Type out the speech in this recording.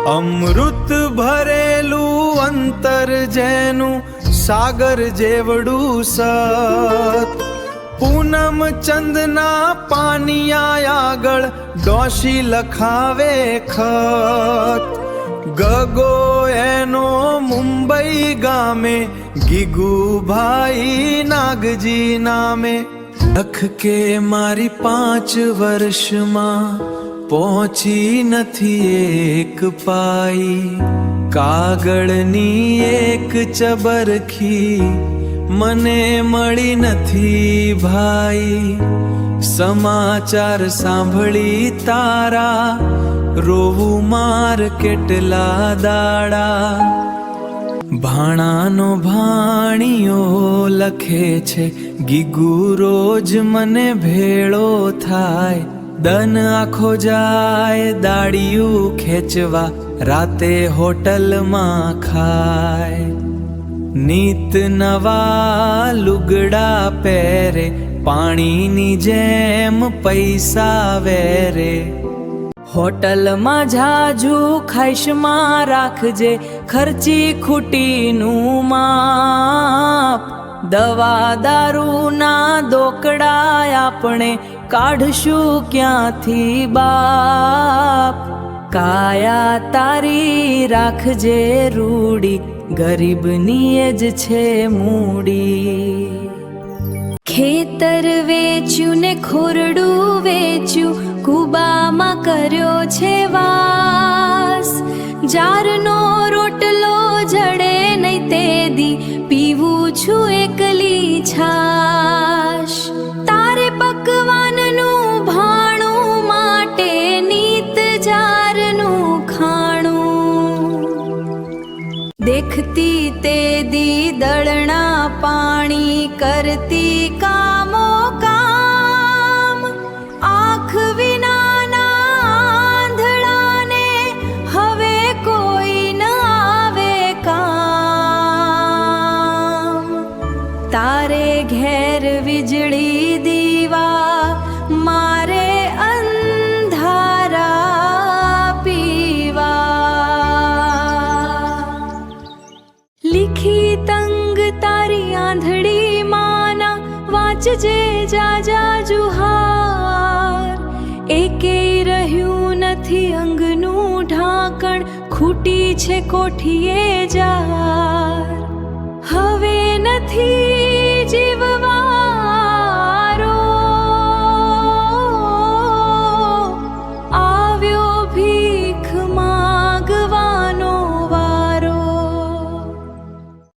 અમૃત ભરેલું અંતર જેનું સાગર જેવડું સત, પૂનમ ચંદના પાનિયા આગળ ડોશી લખાવે ખત, ગગો એનો મુંબઈ ગામે ગીગુભાઈ નાગજી નામે, લખ કે મારી 5 વર્ષમાં પહોંચી નથી એક પાઈ, કાગળની એક ચબરખી મને મળી નથી ભાઈ, સમાચાર સાંભળી તારા રોવું માર કેટલા દાડા, ભાણાનો ભાણિયો લખે છે ગીગુ રોજ મને ભેળો થાય, દન આખો જાય દાડિયું ખેંચવા રાતે હોટલમાં ખાય, નીત નવા લુગડા પહેરે પાણીની જેમ પૈસા વેરે, હોટલમાં જાજુ ખાઈશમાં રાખજે ખર્ચી ખૂટીનું માપ, દવા દારૂના દોકડા આપણે કાઢશું ક્યાંથી બાપ, કાયા તારી રાખજે રૂડી ગરીબની જ છે મૂડી, ખેતર વેચ્યું ને ખોરડું વેચ્યું કુબામાં કર્યો છે વાસ, જારનો રોટલો જડે નહીં તે દી પીવું છું એકલી છાશ, તારે પકવાનનું ભાણું માટે નીત જારનું ખાણું, દેખતી તે દી દળણા પાણી કરતી કામો કામ, આંખ વિનાના આંધળાને હવે કોઈ ન આવે કામ, તારે ઘેર વીજળી દીવા મારે અંધારા પીવા, લીખી તંગ તારી આંધળી માના વાંચજે જાજા જુહાર, એકેય રહ્યું નથી અંગનું ઢાંકણ ખૂટી છે કોઠીએ જાર, હવે નથી જીવવા